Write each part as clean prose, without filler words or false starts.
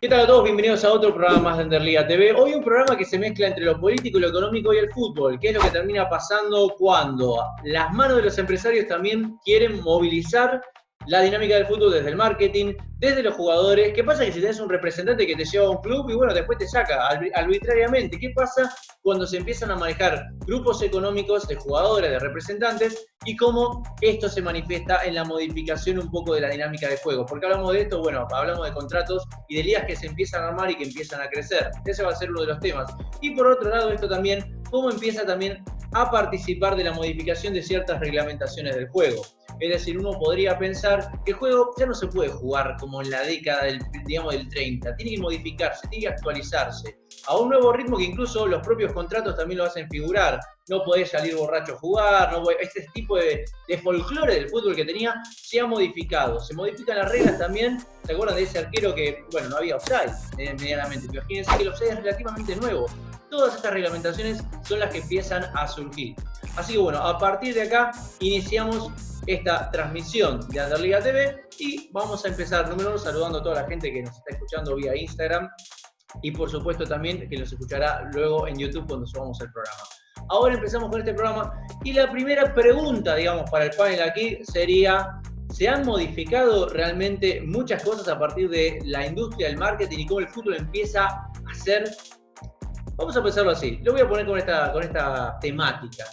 ¿Qué tal a todos? Bienvenidos a otro programa más de Enderliga TV. Hoy un programa que se mezcla entre lo político, lo económico y el fútbol. ¿Qué es lo que termina pasando cuando las manos de los empresarios también quieren movilizar la dinámica del fútbol desde el marketing, desde los jugadores? ¿Qué pasa que si tenés un representante que te lleva a un club y bueno, después te saca arbitrariamente? ¿Qué pasa cuando se empiezan a manejar grupos económicos de jugadores, de representantes, y cómo esto se manifiesta en la modificación un poco de la dinámica de juego? ¿Por qué hablamos de esto? Bueno, hablamos de contratos y de ligas que se empiezan a armar y que empiezan a crecer. Ese va a ser uno de los temas. Y por otro lado, esto también, cómo empieza también a participar de la modificación de ciertas reglamentaciones del juego. Es decir, uno podría pensar que el juego ya no se puede jugar como en la década del 30, tiene que modificarse, tiene que actualizarse a un nuevo ritmo que incluso los propios contratos también lo hacen figurar. No podés salir borracho a jugar, este tipo de folclore del fútbol que tenía se ha modificado. Se modifican las reglas también. ¿Se acuerdan de ese arquero que, bueno, no había offside medianamente? Pero imagínense que el offside es relativamente nuevo. Todas estas reglamentaciones son las que empiezan a surgir. Así que bueno, a partir de acá iniciamos esta transmisión de Enderliga TV y vamos a empezar, número uno, saludando a toda la gente que nos está escuchando vía Instagram y por supuesto también que nos escuchará luego en YouTube cuando subamos el programa. Ahora empezamos con este programa y la primera pregunta, digamos, para el panel aquí sería: ¿se han modificado realmente muchas cosas a partir de la industria del marketing y cómo el fútbol empieza a ser? Vamos a pensarlo así, lo voy a poner con esta temática.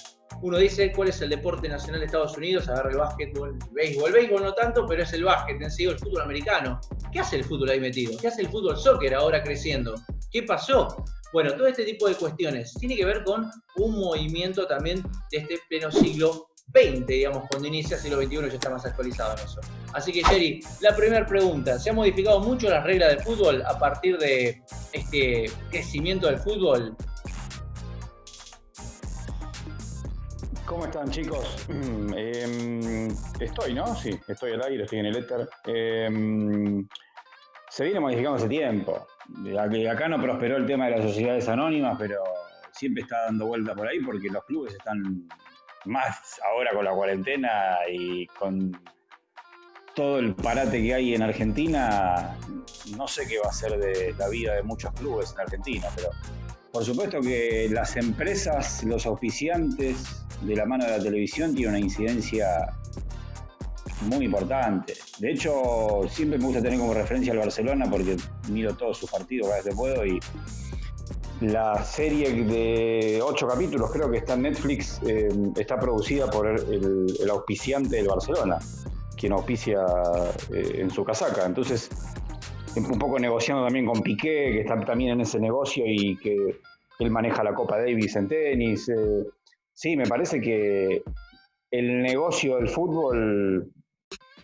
Uno dice, ¿cuál es el deporte nacional de Estados Unidos? Agarra el básquetbol, el béisbol. El béisbol no tanto, pero es el básquet en sí, el fútbol americano. ¿Qué hace el fútbol ahí metido? ¿Qué hace el fútbol soccer ahora creciendo? ¿Qué pasó? Bueno, todo este tipo de cuestiones tiene que ver con un movimiento también de este pleno siglo XX, digamos, cuando inicia el siglo XXI ya está más actualizado en eso. Así que, Jerry, la primera pregunta: ¿se han modificado mucho las reglas del fútbol a partir de este crecimiento del fútbol? ¿Cómo están, chicos? Estoy, ¿no? Sí, estoy al aire, estoy en el éter. Se viene modificando hace tiempo. Acá no prosperó el tema de las sociedades anónimas, pero siempre está dando vuelta por ahí porque los clubes están más ahora con la cuarentena y con todo el parate que hay en Argentina. No sé qué va a ser de la vida de muchos clubes en Argentina, pero por supuesto que las empresas, los auspiciantes de la mano de la televisión tienen una incidencia muy importante. De hecho, siempre me gusta tener como referencia al Barcelona porque miro todos sus partidos cada vez que puedo, y la serie de 8 capítulos, creo que está en Netflix, está producida por el auspiciante del Barcelona, quien auspicia en su casaca. Entonces, un poco negociando también con Piqué, que está también en ese negocio y que él maneja la Copa Davis en tenis. Sí, me parece que el negocio del fútbol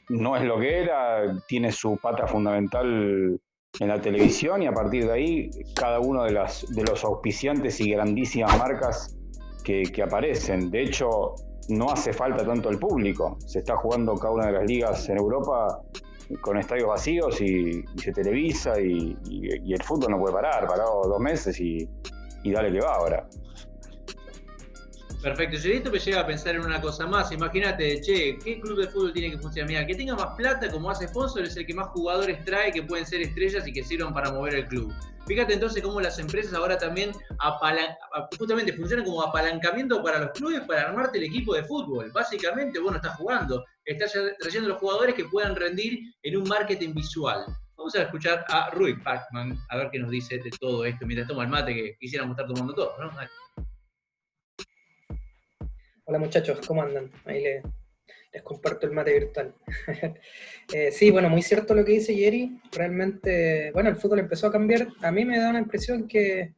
no es lo que era, tiene su pata fundamental en la televisión y a partir de ahí cada uno de los auspiciantes y grandísimas marcas que aparecen. De hecho, no hace falta tanto el público. Se está jugando cada una de las ligas en Europa con estadios vacíos y se televisa y el fútbol no puede parar. Parado 2 meses y dale que va ahora. Perfecto, yo esto me llega a pensar en una cosa más. Imagínate, che, ¿qué club de fútbol tiene que funcionar? Mira, que tenga más plata como hace sponsor es el que más jugadores trae, que pueden ser estrellas y que sirvan para mover el club. Fíjate entonces cómo las empresas ahora también justamente funcionan como apalancamiento para los clubes para armarte el equipo de fútbol. Básicamente, vos no estás jugando, estás trayendo a los jugadores que puedan rendir en un marketing visual. Vamos a escuchar a Rui Pacman a ver qué nos dice de todo esto mientras toma el mate que quisiéramos estar tomando todos, ¿no? Hola muchachos, ¿cómo andan? Ahí les comparto el mate virtual. Sí, bueno, muy cierto lo que dice Jerry. Realmente, bueno, el fútbol empezó a cambiar. A mí me da una impresión que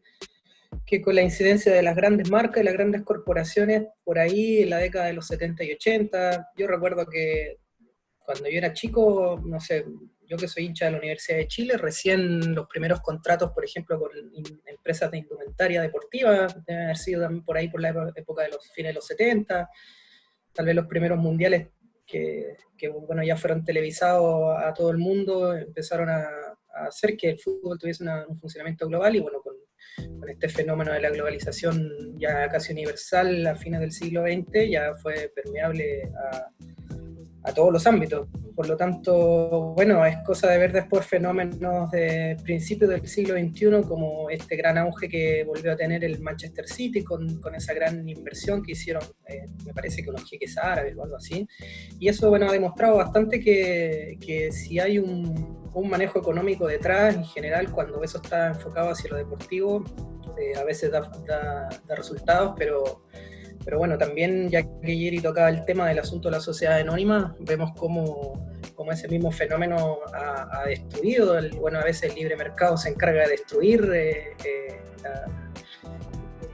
con la incidencia de las grandes marcas y las grandes corporaciones, por ahí en la década de los 70 y 80, yo recuerdo que cuando yo era chico, no sé, yo que soy hincha de la Universidad de Chile, recién los primeros contratos, por ejemplo, con empresas de indumentaria deportiva, deben haber sido también por ahí por la época de los fines de los 70, tal vez los primeros mundiales que bueno, ya fueron televisados a todo el mundo, empezaron a hacer que el fútbol tuviese un funcionamiento global, y bueno, con este fenómeno de la globalización ya casi universal a fines del siglo XX, ya fue permeable a todos los ámbitos. Por lo tanto, bueno, es cosa de ver después fenómenos de principios del siglo XXI, como este gran auge que volvió a tener el Manchester City con esa gran inversión que hicieron, me parece que unos jeques árabes o algo así. Y eso, bueno, ha demostrado bastante que si hay un manejo económico detrás, en general, cuando eso está enfocado hacia lo deportivo, a veces da resultados, pero bueno, también ya que Jerry tocaba el tema del asunto de la sociedad anónima, vemos cómo ese mismo fenómeno ha destruido, bueno, a veces el libre mercado se encarga de destruir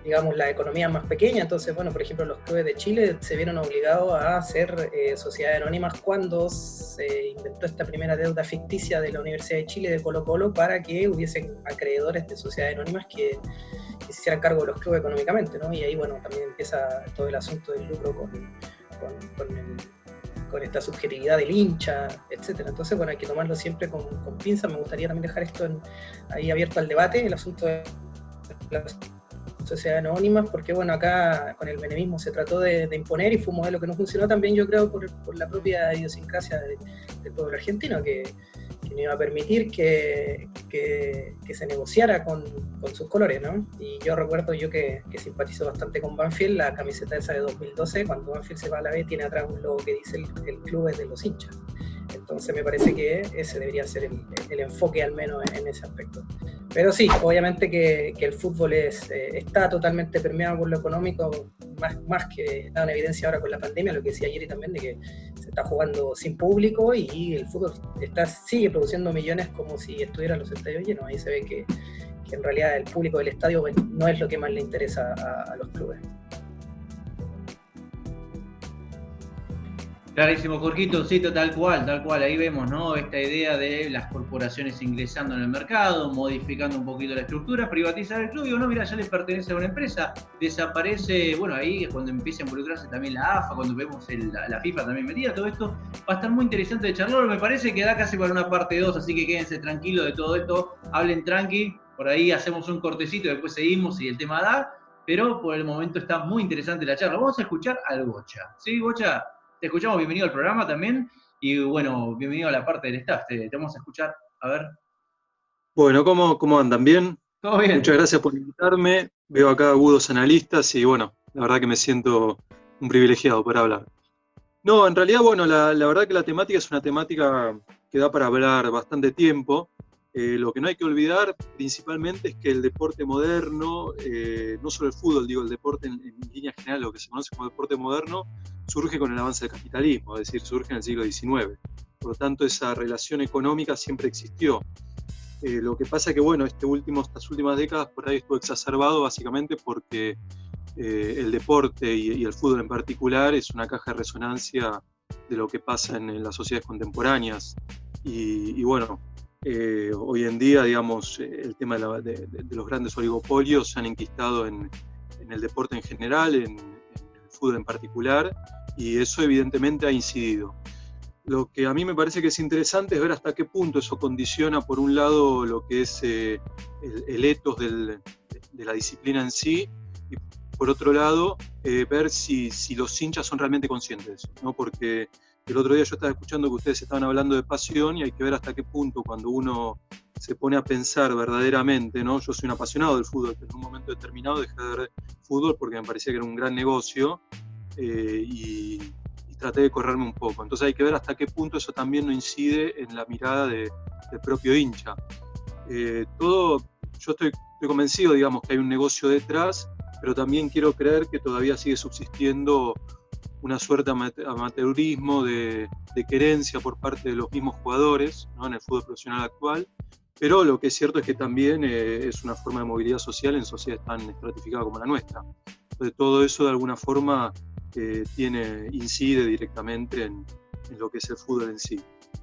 digamos, la economía más pequeña. Entonces, bueno, por ejemplo, los clubes de Chile se vieron obligados a hacer sociedades anónimas cuando se inventó esta primera deuda ficticia de la Universidad de Chile, de Colo-Colo, para que hubiesen acreedores de sociedades anónimas que se hicieran cargo de los clubes económicamente, ¿no? Y ahí, bueno, también empieza todo el asunto del lucro con esta subjetividad del hincha, etcétera. Entonces, bueno, hay que tomarlo siempre con pinzas. Me gustaría también dejar esto ahí abierto al debate, el asunto de las sociedades anónimas, porque bueno, acá con el menemismo se trató de imponer y fue un modelo que no funcionó también, yo creo, por la propia idiosincrasia del pueblo argentino, que no iba a permitir que se negociara con sus colores, ¿no? Y yo recuerdo que simpatizo bastante con Banfield, la camiseta esa de 2012, cuando Banfield se va a la B, tiene atrás un logo que dice el club es de los hinchas. Entonces me parece que ese debería ser el enfoque, al menos en ese aspecto. Pero sí, obviamente que el fútbol está totalmente permeado por lo económico, más que da una evidencia ahora con la pandemia, lo que decía ayer también, de que se está jugando sin público y el fútbol sigue produciendo millones como si estuvieran los estadios llenos. Ahí se ve que en realidad el público del estadio no es lo que más le interesa a los clubes. Clarísimo, Jorgito, sí, tal cual, ahí vemos, ¿no? Esta idea de las corporaciones ingresando en el mercado, modificando un poquito la estructura, privatizar el club, y no, mira, ya le pertenece a una empresa, desaparece, bueno, ahí es cuando empieza a involucrarse también la AFA, cuando vemos la FIFA también metida, todo esto va a estar muy interesante de charlarlo, me parece que da casi para una parte 2, así que quédense tranquilos de todo esto, hablen tranqui, por ahí hacemos un cortecito, después seguimos si el tema da, pero por el momento está muy interesante la charla. Vamos a escuchar al Bocha, ¿sí, Bocha? Te escuchamos, bienvenido al programa también, y bueno, bienvenido a la parte del staff, te vamos a escuchar, a ver. Bueno, ¿cómo andan? ¿Bien? ¿Todo bien? Muchas gracias por invitarme, veo acá agudos analistas y bueno, la verdad que me siento un privilegiado para hablar. No, en realidad, bueno, la verdad que la temática es una temática que da para hablar bastante tiempo. Lo que no hay que olvidar principalmente es que el deporte moderno, no solo el fútbol, digo, el deporte en línea general, lo que se conoce como deporte moderno, surge con el avance del capitalismo, es decir, surge en el siglo XIX. Por lo tanto, esa relación económica siempre existió. Lo que pasa es que, bueno, estas últimas décadas por ahí estuvo exacerbado básicamente porque el deporte y el fútbol en particular es una caja de resonancia de lo que pasa en las sociedades contemporáneas. Y bueno, hoy en día, digamos, el tema de los grandes oligopolios se han enquistado en el deporte en general, en el fútbol en particular, y eso evidentemente ha incidido. Lo que a mí me parece que es interesante es ver hasta qué punto eso condiciona, por un lado, lo que es el ethos de la disciplina en sí, y por otro lado, ver si los hinchas son realmente conscientes de eso, ¿no? Porque el otro día yo estaba escuchando que ustedes estaban hablando de pasión y hay que ver hasta qué punto cuando uno se pone a pensar verdaderamente, ¿no? Yo soy un apasionado del fútbol, pero en un momento determinado dejé de ver fútbol porque me parecía que era un gran negocio y traté de correrme un poco. Entonces hay que ver hasta qué punto eso también no incide en la mirada del propio hincha. Yo estoy convencido, digamos, que hay un negocio detrás, pero también quiero creer que todavía sigue subsistiendo una suerte de amateurismo, de querencia por parte de los mismos jugadores, ¿no? En el fútbol profesional actual, pero lo que es cierto es que también es una forma de movilidad social en sociedades tan estratificadas como la nuestra. Entonces todo eso de alguna forma incide directamente en lo que es el fútbol en sí.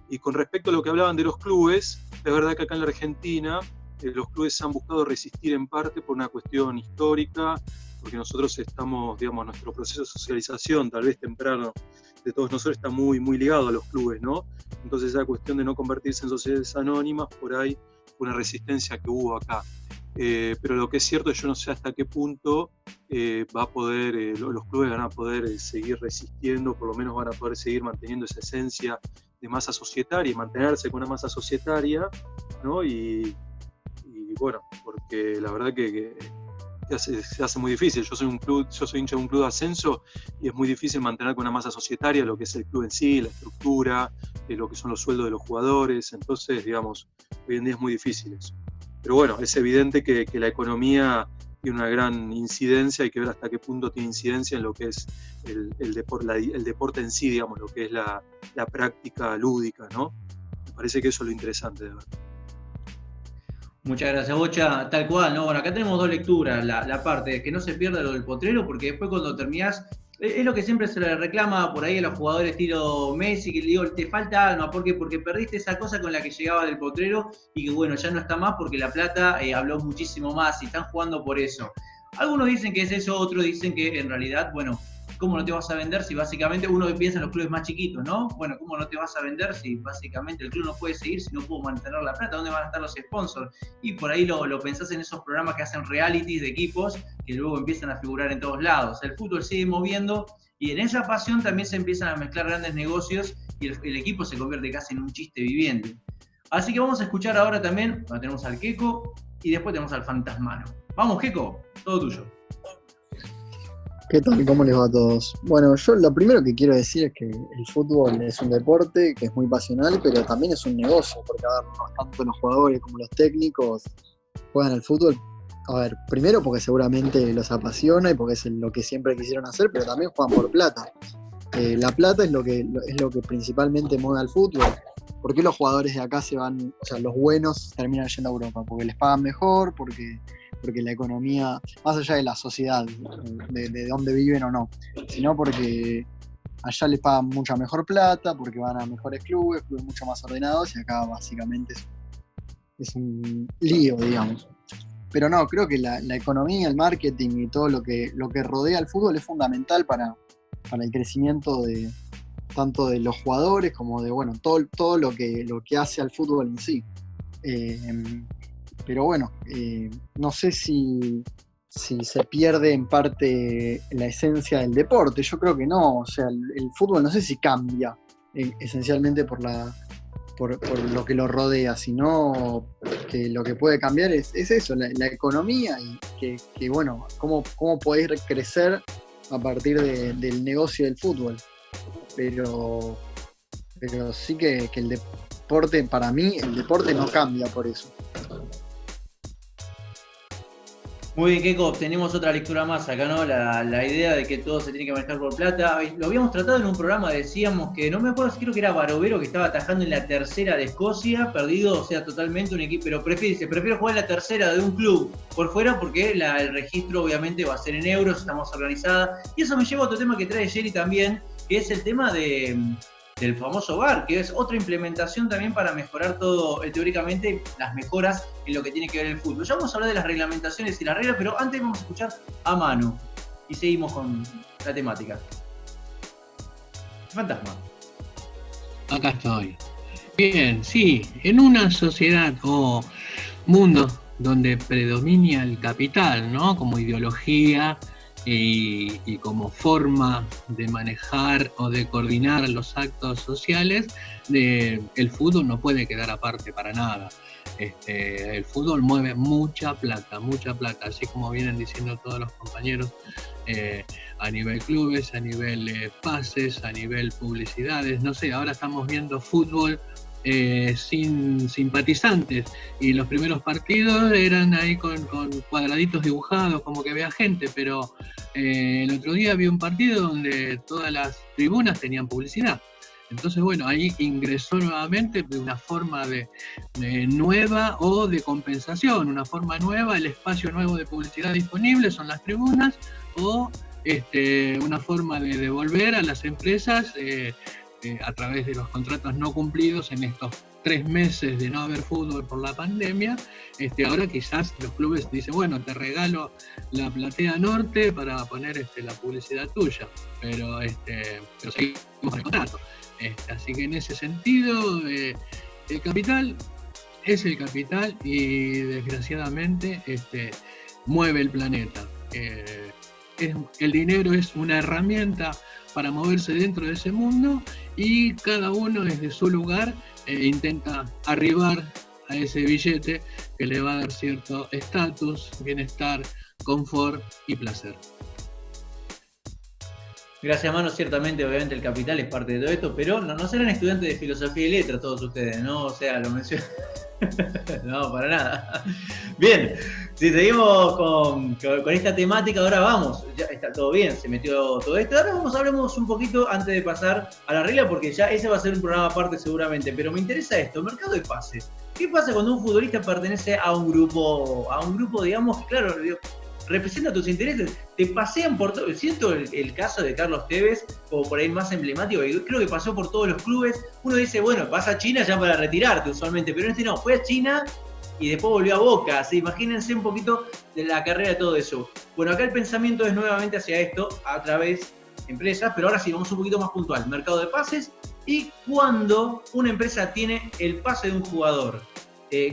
Y con respecto a lo que hablaban de los clubes, es verdad que acá en la Argentina los clubes han buscado resistir en parte por una cuestión histórica, porque nosotros estamos, digamos, nuestro proceso de socialización, tal vez temprano, de todos nosotros está muy, muy ligado a los clubes, ¿no? Entonces esa cuestión de no convertirse en sociedades anónimas, por ahí fue una resistencia que hubo acá. Pero lo que es cierto es que yo no sé hasta qué punto los clubes van a poder seguir resistiendo, por lo menos van a poder seguir manteniendo esa esencia masa societaria y mantenerse con una masa societaria, ¿no? Y bueno, porque la verdad que se hace muy difícil. Yo soy hincha de un club de ascenso y es muy difícil mantener con una masa societaria lo que es el club en sí, la estructura, lo que son los sueldos de los jugadores. Entonces, digamos, hoy en día es muy difícil eso. Pero bueno, es evidente que la economía tiene una gran incidencia, hay que ver hasta qué punto tiene incidencia en lo que es el deporte en sí, digamos, lo que es la práctica lúdica, ¿no? Me parece que eso es lo interesante de ver. Muchas gracias, Bocha. Tal cual, ¿no? Bueno, acá tenemos dos lecturas. La parte de que no se pierda lo del potrero, porque después cuando terminás, es lo que siempre se le reclama por ahí a los jugadores estilo Messi, que le digo, te falta alma. ¿Por qué? Porque perdiste esa cosa con la que llegaba del potrero y que bueno, ya no está más porque la plata habló muchísimo más y están jugando por eso. Algunos dicen que es eso, otros dicen que en realidad, bueno, ¿cómo no te vas a vender si básicamente uno piensa en los clubes más chiquitos, ¿no? Bueno, ¿cómo no te vas a vender si básicamente el club no puede seguir si no puedo mantener la plata? ¿Dónde van a estar los sponsors? Y por ahí lo pensás en esos programas que hacen realities de equipos que luego empiezan a figurar en todos lados. El fútbol sigue moviendo y en esa pasión también se empiezan a mezclar grandes negocios y el equipo se convierte casi en un chiste viviente. Así que vamos a escuchar ahora también, tenemos al Queco y después tenemos al Fantasmano. Vamos, Queco, todo tuyo. ¿Qué tal? ¿Cómo les va a todos? Bueno, yo lo primero que quiero decir es que el fútbol es un deporte que es muy pasional, pero también es un negocio, porque a ver, tanto los jugadores como los técnicos juegan al fútbol. A ver, primero porque seguramente los apasiona y porque es lo que siempre quisieron hacer, pero también juegan por plata. La plata es lo que principalmente mueve al fútbol. ¿Por qué los jugadores de acá se van, o sea, los buenos terminan yendo a Europa? Porque les pagan mejor, porque la economía, más allá de la sociedad, de dónde viven o no, sino porque allá les pagan mucha mejor plata, porque van a mejores clubes mucho más ordenados, y acá básicamente es un lío, digamos. Pero no, creo que la economía, el marketing y todo lo que rodea al fútbol es fundamental para el crecimiento tanto de los jugadores como de todo lo que hace al fútbol en sí. Pero bueno, no sé si se pierde en parte la esencia del deporte. Yo creo que no. O sea, el fútbol no sé si cambia esencialmente por lo que lo rodea, sino que lo que puede cambiar es eso, la economía y que bueno, cómo podéis crecer a partir del negocio del fútbol. Pero sí que el deporte, para mí, el deporte no cambia por eso. Muy bien, Keiko, tenemos otra lectura más acá, ¿no? La idea de que todo se tiene que manejar por plata. Lo habíamos tratado en un programa, decíamos que, no me acuerdo, creo que era Barovero que estaba atajando en la tercera de Escocia, perdido, o sea, totalmente un equipo, pero prefiero jugar en la tercera de un club por fuera porque el registro obviamente va a ser en euros, estamos organizada. Y eso me lleva a otro tema que trae Jerry también, que es el tema del famoso VAR, que es otra implementación también para mejorar todo, teóricamente, las mejoras en lo que tiene que ver el fútbol. Ya vamos a hablar de las reglamentaciones y las reglas, pero antes vamos a escuchar a Manu y seguimos con la temática. Fantasma. Acá estoy. Bien, sí, en una sociedad o mundo donde predomina el capital, ¿no? Como ideología y como forma de manejar o de coordinar los actos sociales, el fútbol no puede quedar aparte para nada. El fútbol mueve mucha plata, así como vienen diciendo todos los compañeros, a nivel clubes, a nivel pases, a nivel publicidades, no sé, ahora estamos viendo fútbol sin simpatizantes y los primeros partidos eran ahí con cuadraditos dibujados como que había gente, pero el otro día vi un partido donde todas las tribunas tenían publicidad. Entonces, bueno, ahí ingresó nuevamente de una forma de nueva o de compensación, una forma nueva, el espacio nuevo de publicidad disponible son las tribunas, o una forma de devolver a las empresas a través de los contratos no cumplidos en estos 3 meses de no haber fútbol por la pandemia. Ahora quizás los clubes dicen, bueno, te regalo la platea norte para poner la publicidad tuya, pero seguimos con el contrato. Así que en ese sentido, el capital es el capital y desgraciadamente mueve el planeta. El dinero es una herramienta para moverse dentro de ese mundo y cada uno desde su lugar intenta arribar a ese billete que le va a dar cierto estatus, bienestar, confort y placer. Gracias, Manu. Ciertamente, obviamente, el capital es parte de todo esto, pero no serán estudiantes de filosofía y letras todos ustedes, ¿no? O sea, lo menciono. No, para nada. Bien, si seguimos con esta temática, ahora vamos. Ya está todo bien, se metió todo esto. Ahora hablemos un poquito antes de pasar a la regla, porque ya ese va a ser un programa aparte seguramente. Pero me interesa esto, mercado de pases. ¿Qué pasa cuando un futbolista pertenece a un grupo, digamos, que claro, representa tus intereses, te pasean por todo? Siento el caso de Carlos Tevez como por ahí más emblemático, y creo que pasó por todos los clubes. Uno dice, bueno, vas a China ya para retirarte usualmente, pero no, fue a China y después volvió a Boca. Así, imagínense un poquito de la carrera de todo eso. Bueno, acá el pensamiento es nuevamente hacia esto, a través de empresas, pero ahora sí, vamos un poquito más puntual. Mercado de pases, y cuando una empresa tiene el pase de un jugador,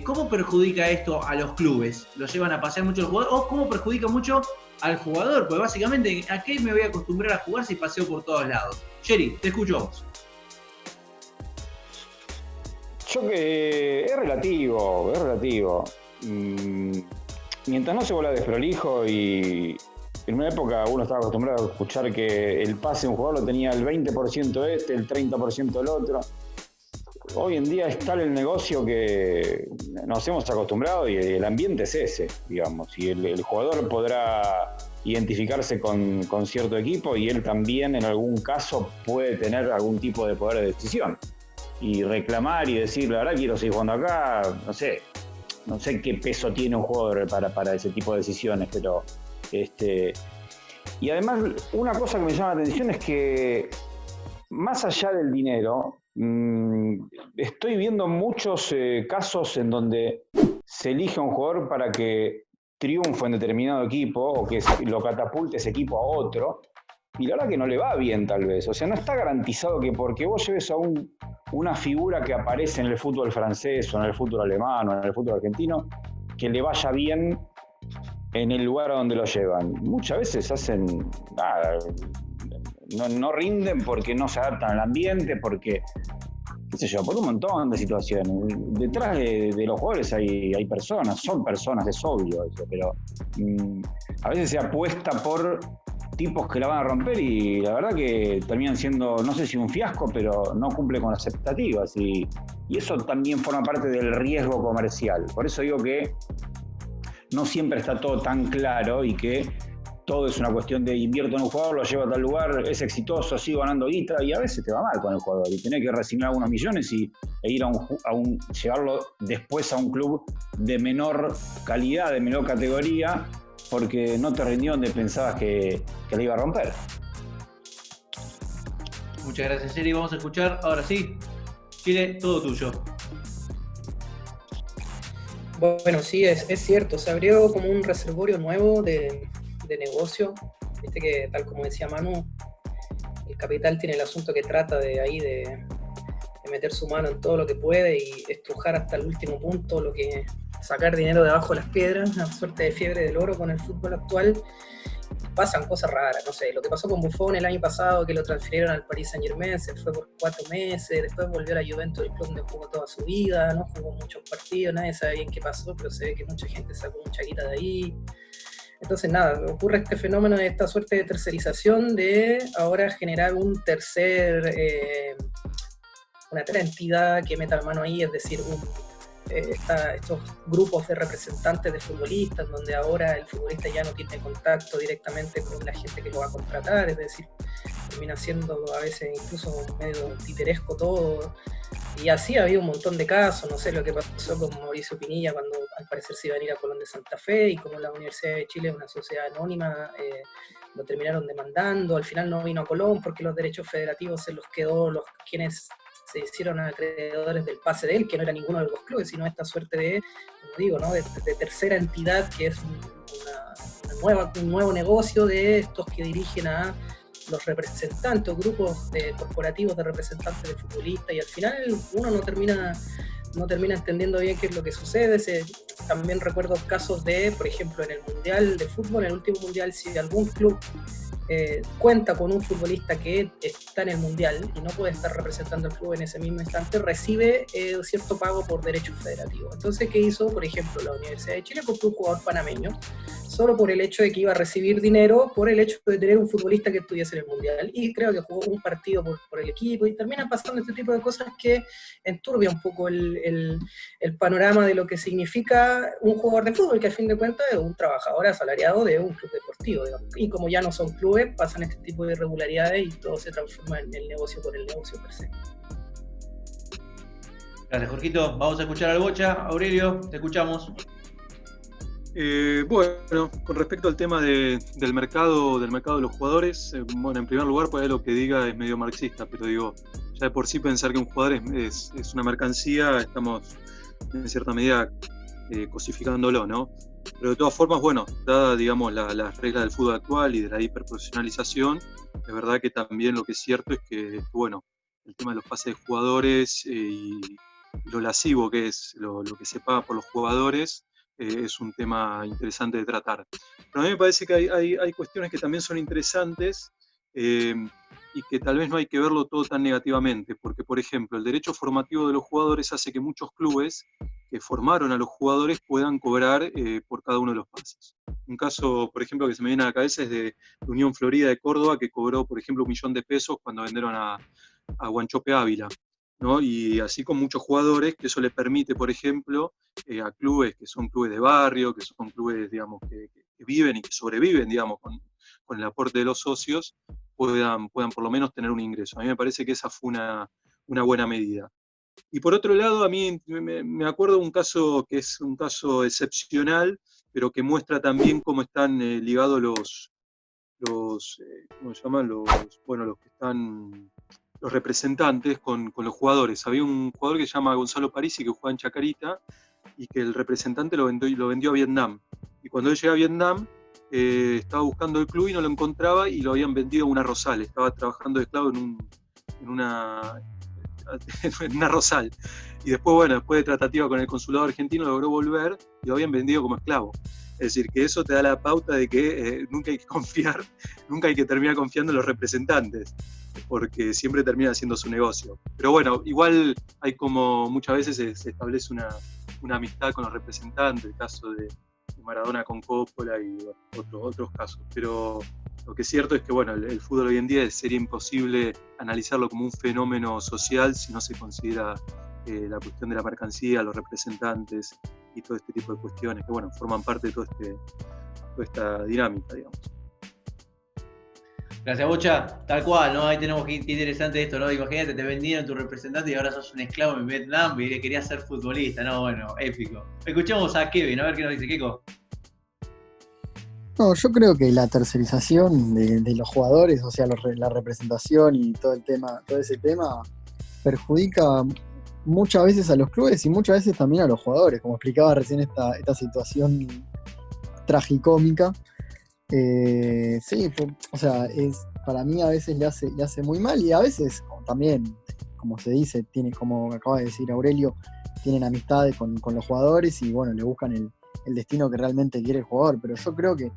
¿cómo perjudica esto a los clubes? ¿Lo llevan a pasear mucho los jugadores? ¿O cómo perjudica mucho al jugador? Pues básicamente, ¿a qué me voy a acostumbrar a jugar si paseo por todos lados? Jerry, te escucho a vos. Yo que es relativo. Mientras no se vuelva desprolijo, y en una época uno estaba acostumbrado a escuchar que el pase de un jugador lo tenía el 20% el 30% el otro. Hoy en día es tal el negocio que nos hemos acostumbrado y el ambiente es ese, digamos. Y el jugador podrá identificarse con cierto equipo, y él también en algún caso puede tener algún tipo de poder de decisión. Y reclamar y decir, la verdad quiero seguir jugando acá, no sé qué peso tiene un jugador para ese tipo de decisiones, pero y además una cosa que me llama la atención es que más allá del dinero, estoy viendo muchos casos en donde se elige a un jugador para que triunfe en determinado equipo o que lo catapulte ese equipo a otro, y la verdad que no le va bien tal vez. O sea, no está garantizado que porque vos lleves a una figura que aparece en el fútbol francés o en el fútbol alemán o en el fútbol argentino, que le vaya bien en el lugar a donde lo llevan. Muchas veces hacen nada. No rinden porque no se adaptan al ambiente, porque, qué sé yo, por un montón de situaciones. Detrás de los jugadores hay personas, son personas, es obvio eso, pero a veces se apuesta por tipos que la van a romper, y la verdad que terminan siendo, no sé si un fiasco, pero no cumple con las expectativas, y eso también forma parte del riesgo comercial. Por eso digo que no siempre está todo tan claro, y que todo es una cuestión de invierto en un jugador, lo llevo a tal lugar, es exitoso, sigo ganando guita, y a veces te va mal con el jugador y tenés que resignar algunos millones e ir llevarlo después a un club de menor calidad, de menor categoría, porque no te rindió donde pensabas que le iba a romper. Muchas gracias, Jerry. Vamos a escuchar, ahora sí, Chile, todo tuyo. Bueno, sí, es cierto, se abrió como un reservorio nuevo de negocio. Viste que, tal como decía Manu, el capital tiene el asunto que trata de meter su mano en todo lo que puede y estrujar hasta el último punto, sacar dinero debajo de las piedras, una suerte de fiebre del oro con el fútbol actual. Pasan cosas raras, no sé, lo que pasó con Buffon el año pasado, que lo transfirieron al Paris Saint-Germain, se fue por 4 meses, después volvió a la Juventus, el club donde jugó toda su vida, no jugó muchos partidos, nadie sabe bien qué pasó, pero se ve que mucha gente sacó mucha guita de ahí. Entonces nada, ocurre este fenómeno de esta suerte de tercerización, de ahora generar una tercera entidad que meta la mano ahí, es decir, estos grupos de representantes de futbolistas, donde ahora el futbolista ya no tiene contacto directamente con la gente que lo va a contratar, es decir, termina siendo a veces incluso medio titeresco todo. Y así había un montón de casos, no sé lo que pasó con Mauricio Pinilla cuando al parecer se iba a ir a Colón de Santa Fe, y como la Universidad de Chile es una sociedad anónima, lo terminaron demandando. Al final no vino a Colón porque los derechos federativos se los quedó quienes se hicieron acreedores del pase de él, que no era ninguno de los clubes, sino esta suerte de, como digo, ¿no? de tercera entidad, que es un nuevo negocio de estos que dirigen a los representantes o grupos corporativos de representantes de futbolistas, y al final uno no termina entendiendo bien qué es lo que sucede. También recuerdo casos de, por ejemplo, en el Mundial de Fútbol, en el último Mundial, si algún club cuenta con un futbolista que está en el Mundial y no puede estar representando al club en ese mismo instante, recibe cierto pago por derechos federativos. Entonces, ¿qué hizo, por ejemplo, la Universidad de Chile? Compró un jugador panameño solo por el hecho de que iba a recibir dinero, por el hecho de tener un futbolista que estuviese en el Mundial. Y creo que jugó un partido por el equipo, y terminan pasando este tipo de cosas que enturbia un poco el panorama de lo que significa un jugador de fútbol, que a fin de cuentas es un trabajador asalariado de un club deportivo, digamos. Y como ya no son clubes, pasan este tipo de irregularidades y todo se transforma en el negocio por el negocio per se. Gracias, Jorgito. Vamos a escuchar al Bocha. Aurelio, te escuchamos. Bueno, con respecto al tema del mercado de los jugadores, bueno, en primer lugar, puede lo que diga es medio marxista, pero digo, ya de por sí pensar que un jugador es una mercancía, estamos en cierta medida cosificándolo, ¿no? Pero de todas formas, bueno, dada, digamos, las reglas del fútbol actual y de la hiperprofesionalización, es verdad que también lo que es cierto es que, bueno, el tema de los pases de jugadores y lo lascivo que es lo que se paga por los jugadores, es un tema interesante de tratar. Pero a mí me parece que hay cuestiones que también son interesantes y que tal vez no hay que verlo todo tan negativamente, porque, por ejemplo, el derecho formativo de los jugadores hace que muchos clubes que formaron a los jugadores puedan cobrar por cada uno de los pases. Un caso, por ejemplo, que se me viene a la cabeza es de Unión Florida de Córdoba, que cobró, por ejemplo, $1.000.000 cuando vendieron a Guanchope Ávila, ¿no? Y así con muchos jugadores, que eso le permite, por ejemplo, a clubes que son clubes de barrio, que son clubes, digamos, que viven y que sobreviven, digamos, con el aporte de los socios, puedan por lo menos tener un ingreso. A mí me parece que esa fue una buena medida. Y por otro llado, a mí me acuerdo de un caso que es un caso excepcional, pero que muestra también cómo están ligados ¿cómo se llaman? Los que están... los representantes con los jugadores. Había un jugador que se llama Gonzalo Parisi, que jugaba en Chacarita, y que el representante lo vendió a Vietnam. Y cuando él llega a Vietnam, estaba buscando el club y no lo encontraba, y lo habían vendido a una Rosal. Estaba trabajando de esclavo en una Rosal. Y después, bueno, después de tratativa con el consulado argentino, logró volver y lo habían vendido como esclavo. Es decir, que eso te da la pauta de que nunca hay que terminar confiando en los representantes, porque siempre termina haciendo su negocio. Pero bueno, igual hay como muchas veces se establece una amistad con los representantes, el caso de Maradona con Coppola y otros casos. Pero lo que es cierto es que bueno, el fútbol hoy en día sería imposible analizarlo como un fenómeno social si no se considera la cuestión de la mercancía, los representantes y todo este tipo de cuestiones que bueno, forman parte de toda esta dinámica, digamos. Gracias, Bocha. Tal cual, ¿no? Ahí tenemos que interesante esto, ¿no? Imagínate, te vendieron tu representante y ahora sos un esclavo en Vietnam y querías ser futbolista, ¿no? Bueno, épico. Escuchamos a Kevin, a ver qué nos dice Keiko. No, yo creo que la tercerización de los jugadores, o sea, la representación y todo ese tema, perjudica muchas veces a los clubes y muchas veces también a los jugadores, como explicaba recién esta situación tragicómica. Sí, o sea, para mí a veces le hace muy mal, y a veces también, como se dice, como acaba de decir Aurelio, tienen amistades con los jugadores y bueno, le buscan el destino que realmente quiere el jugador. Pero yo creo que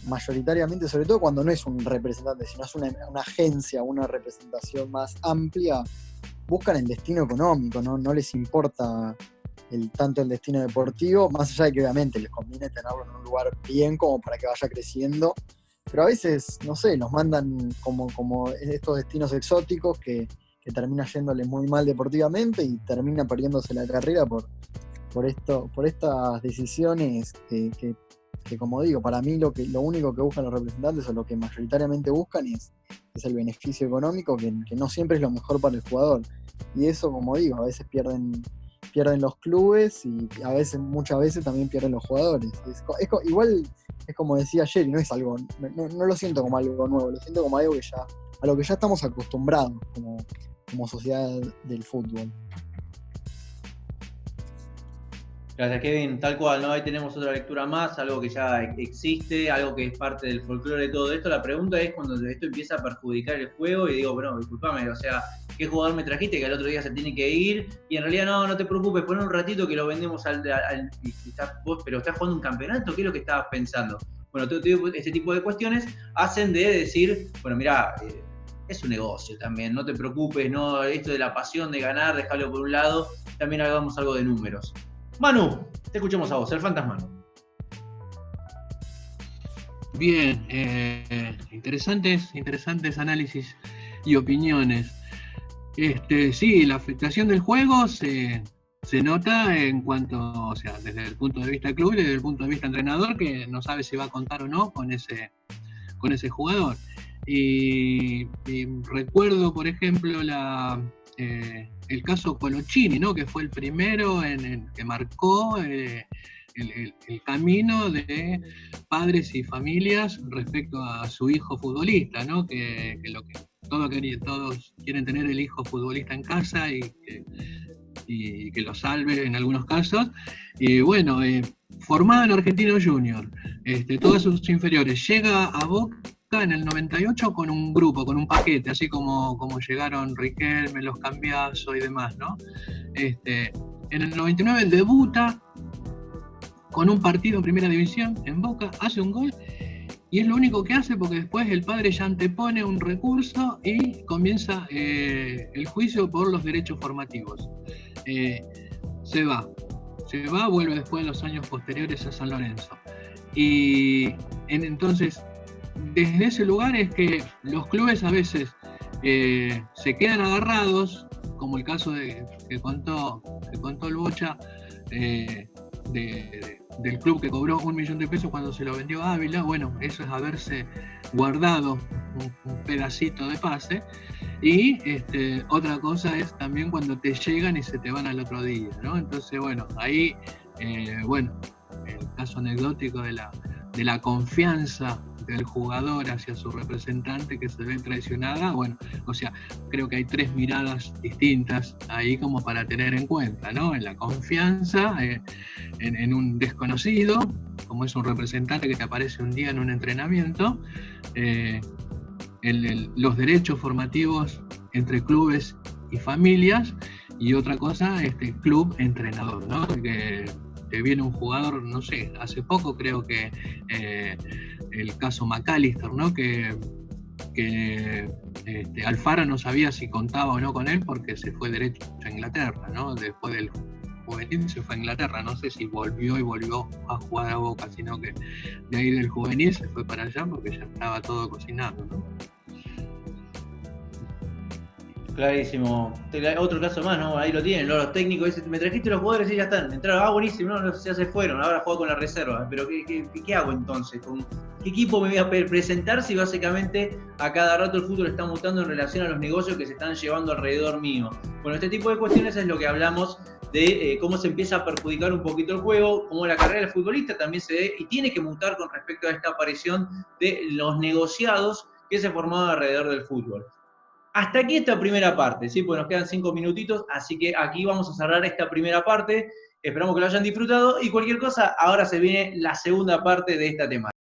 mayoritariamente, sobre todo cuando no es un representante, sino es una agencia, una representación más amplia, buscan el destino económico, no les importa tanto el destino deportivo, más allá de que obviamente les conviene tenerlo en un lugar bien como para que vaya creciendo, pero a veces, no sé, los mandan como estos destinos exóticos que termina yéndoles muy mal deportivamente y termina perdiéndose la carrera por estas decisiones que como digo, para mí lo único que buscan los representantes, o lo que mayoritariamente buscan, es el beneficio económico, que no siempre es lo mejor para el jugador. Y eso, como digo, a veces pierden los clubes y muchas veces también pierden los jugadores. Igual es como decía ayer, y no es algo, no lo siento como algo nuevo, lo siento como algo a lo que ya estamos acostumbrados como sociedad del fútbol. Gracias, Kevin. Tal cual, ¿no? Ahí tenemos otra lectura más, algo que ya existe, algo que es parte del folclore de todo esto. La pregunta es cuando esto empieza a perjudicar el juego y digo, bueno, disculpame, o sea, ¿qué jugador me trajiste que al otro día se tiene que ir? Y en realidad no te preocupes, pon un ratito que lo vendemos pero estás jugando un campeonato, ¿qué es lo que estabas pensando? Bueno, este tipo de cuestiones hacen de decir, bueno, mirá, es un negocio también, no te preocupes, no, esto de la pasión de ganar, dejarlo por un lado, también hagamos algo de números. Manu, te escuchamos a vos, el fantasma. Bien, interesantes análisis y opiniones. Sí, la afectación del juego se nota en cuanto, o sea, desde el punto de vista club y desde el punto de vista entrenador, que no sabe si va a contar o no con ese jugador. Y recuerdo, por ejemplo, el caso Colochini, ¿no? Que fue el primero que marcó el camino de padres y familias respecto a su hijo futbolista, ¿no? Que todos quieren tener el hijo futbolista en casa y que lo salve en algunos casos. Y bueno, formado en Argentino Junior, todos sus inferiores, llega a Boca en el 98 con un grupo, con un paquete, así como llegaron Riquelme, Los Cambiaso y demás, ¿no? En el 99 debuta con un partido en primera división en Boca, hace un gol y es lo único que hace porque después el padre ya antepone un recurso y comienza el juicio por los derechos formativos. Se va, vuelve después en los años posteriores a San Lorenzo. Y entonces, desde ese lugar es que los clubes a veces se quedan agarrados, como el caso que contó el Bocha, del club que cobró $1 millón de pesos cuando se lo vendió a Ávila. Bueno, eso es haberse guardado un pedacito de pase. Y otra cosa es también cuando te llegan y se te van al otro día, ¿no? Entonces, bueno, ahí, el caso anecdótico de la confianza del jugador hacia su representante que se ve traicionada, bueno, o sea, creo que hay 3 miradas distintas ahí como para tener en cuenta, ¿no? En la confianza, en un desconocido, como es un representante que te aparece un día en un entrenamiento, los derechos formativos entre clubes y familias, y otra cosa, club-entrenador, ¿no? Que te viene un jugador, no sé, hace poco creo que el caso McAllister, ¿no? Que Alfaro no sabía si contaba o no con él porque se fue derecho a Inglaterra, ¿no? Después del juvenil se fue a Inglaterra, no sé si volvió a jugar a Boca, sino que de ahí del juvenil se fue para allá porque ya estaba todo cocinado, ¿no? Clarísimo. Otro caso más, ¿no? Ahí lo tienen, los técnicos dicen, me trajiste los jugadores y ya están. Entraron, buenísimo, no, ya se fueron, ahora juego con la reserva. Pero ¿qué hago entonces? ¿Con qué equipo me voy a presentar si básicamente a cada rato el fútbol está mutando en relación a los negocios que se están llevando alrededor mío? Bueno, este tipo de cuestiones es lo que hablamos de cómo se empieza a perjudicar un poquito el juego, cómo la carrera del futbolista también se ve y tiene que mutar con respecto a esta aparición de los negociados que se formaban alrededor del fútbol. Hasta aquí esta primera parte, ¿sí? Pues nos quedan 5 minutitos, así que aquí vamos a cerrar esta primera parte. Esperamos que lo hayan disfrutado y cualquier cosa, ahora se viene la segunda parte de esta temática.